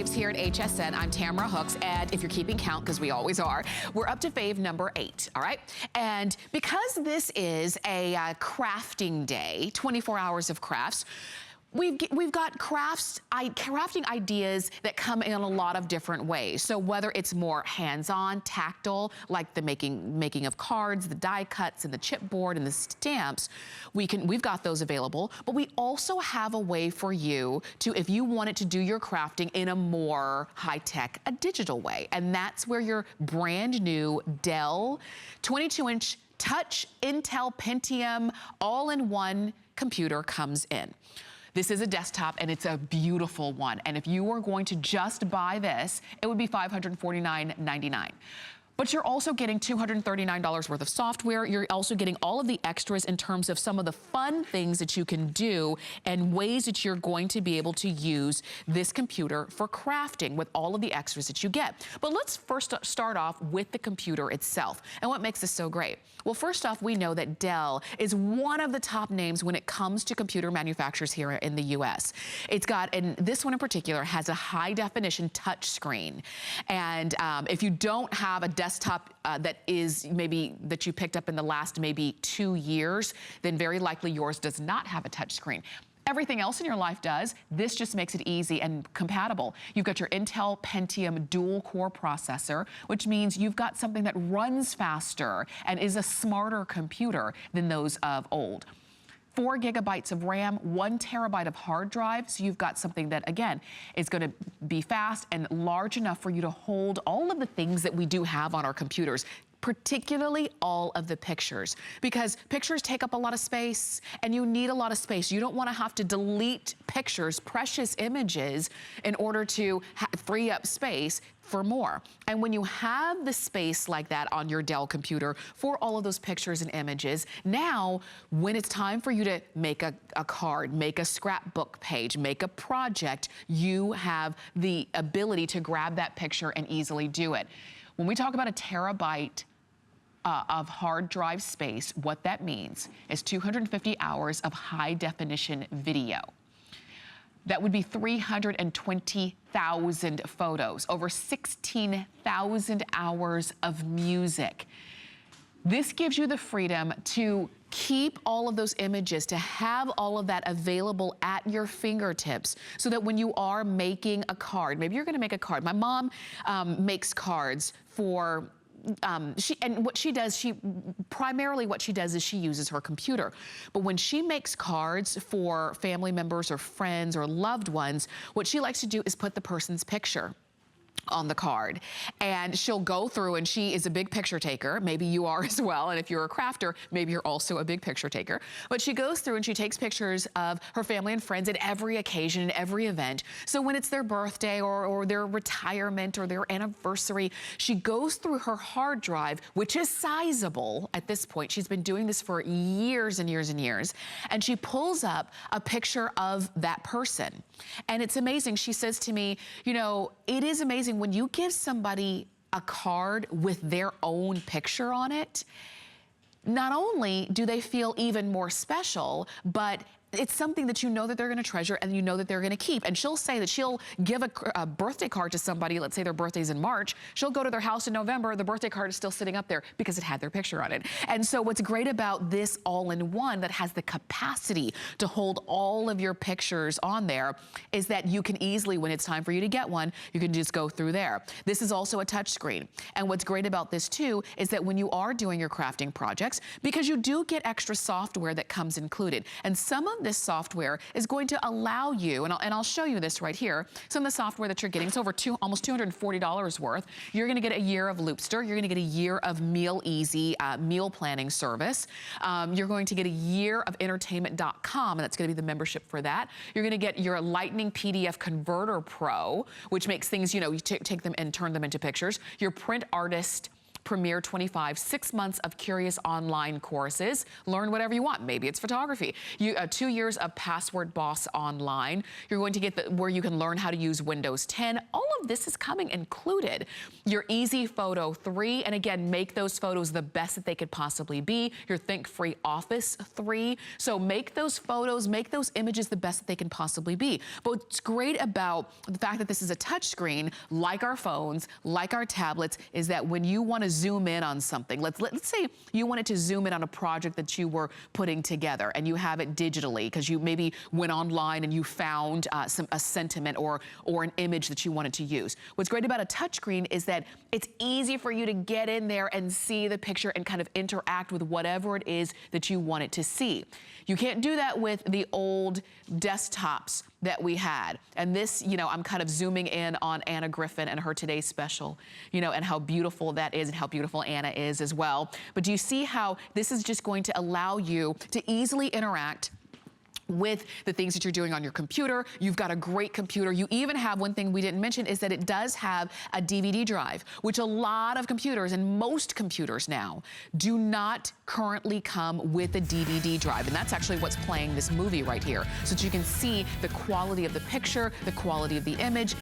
favorites here at HSN. I'm Tamara Hooks, and if you're keeping count, because we always are, we're up to fave number 8, all right? And because this is a crafting day, 24 hours of crafts, We've got crafting ideas that come in a lot of different ways. So whether it's more hands-on, tactile, like the making of cards, the die cuts and the chipboard and the stamps, we've got those available. But we also have a way for you to, if you wanted to do your crafting in a more high-tech, a digital way. And that's where your brand new Dell 22-inch touch Intel Pentium all-in-one computer comes in. This is a desktop, and it's a beautiful one. And if you were going to just buy this, it would be $549.99. But you're also getting $239 worth of software. You're also getting all of the extras in terms of some of the fun things that you can do and ways that you're going to be able to use this computer for crafting with all of the extras that you get. But let's first start off with the computer itself and what makes this so great. Well, first off, we know that Dell is one of the top names when it comes to computer manufacturers here in the US. It's got, and this one in particular has a high definition touch screen. And if you don't have a desktop that you picked up in the last maybe 2 years, then very likely yours does not have a touch screen. Everything else in your life does. This just makes it easy and compatible. You've got your Intel Pentium dual-core processor, which means you've got something that runs faster and is a smarter computer than those of old. 4 gigabytes of RAM, 1 terabyte of hard drive. So you've got something that, again, is gonna be fast and large enough for you to hold all of the things that we do have on our computers, particularly all of the pictures, because pictures take up a lot of space and you need a lot of space. You don't want to have to delete pictures, precious images, in order to free up space for more. And when you have the space like that on your Dell computer for all of those pictures and images, now when it's time for you to make a card, make a scrapbook page, make a project, you have the ability to grab that picture and easily do it. When we talk about a terabyte of hard drive space, what that means is 250 hours of high definition video. That would be 320,000 photos, over 16,000 hours of music. This gives you the freedom to keep all of those images, to have all of that available at your fingertips, so that when you are making a card, maybe you're gonna make a card. My mom makes cards for, primarily what she does is she uses her computer. But when she makes cards for family members or friends or loved ones, what she likes to do is put the person's picture on the card. And she'll go through, and she is a big picture taker. Maybe you are as well. And if you're a crafter, maybe you're also a big picture taker. But she goes through and she takes pictures of her family and friends at every occasion, at every event. So when it's their birthday or their retirement or their anniversary, she goes through her hard drive, which is sizable at this point. She's been doing this for years and years and years. And she pulls up a picture of that person. And it's amazing. She says to me, you know, it is amazing when you give somebody a card with their own picture on it, not only do they feel even more special, but it's something that you know that they're gonna treasure and you know that they're gonna keep. And she'll say that she'll give a birthday card to somebody, let's say their birthday's in March, she'll go to their house in November, the birthday card is still sitting up there because it had their picture on it. And so what's great about this all-in-one that has the capacity to hold all of your pictures on there is that you can easily, when it's time for you to get one, you can just go through there. This is also a touch screen. And what's great about this too is that when you are doing your crafting projects, because you do get extra software that comes included, and some of this software is going to allow you, and I'll show you this right here, some of the software that you're getting. It's over almost $240 worth. You're gonna get a year of Loopster. You're gonna get a year of Meal Easy meal planning service. You're going to get a year of entertainment.com, and that's gonna be the membership for that. You're gonna get your Lightning PDF Converter Pro, which makes things, you know, you take them and turn them into pictures. Your Print Artist Premier 25, 6 months of curious online courses. Learn whatever you want. Maybe it's photography. 2 years of Password Boss online. You're going to get where you can learn how to use Windows 10. All of this is coming included. Your Easy Photo 3, and again, make those photos the best that they could possibly be. Your Think Free Office 3. So make those photos, make those images the best that they can possibly be. But what's great about the fact that this is a touchscreen, like our phones, like our tablets, is that when you want to zoom in on something, let's say you wanted to zoom in on a project that you were putting together and you have it digitally because you maybe went online and you found a sentiment or an image that you wanted to use. What's great about a touchscreen is that it's easy for you to get in there and see the picture and kind of interact with whatever it is that you want it to see. You can't do that with the old desktops that we had. And this, you know, I'm kind of zooming in on Anna Griffin and her Today's Special, you know, and how beautiful that is and how beautiful Anna is as well. But do you see how this is just going to allow you to easily interact with the things that you're doing on your computer? You've got a great computer. You even have, one thing we didn't mention is that it does have a DVD drive, which a lot of computers and most computers now do not currently come with a DVD drive. And that's actually what's playing this movie right here. So that you can see the quality of the picture, the quality of the image.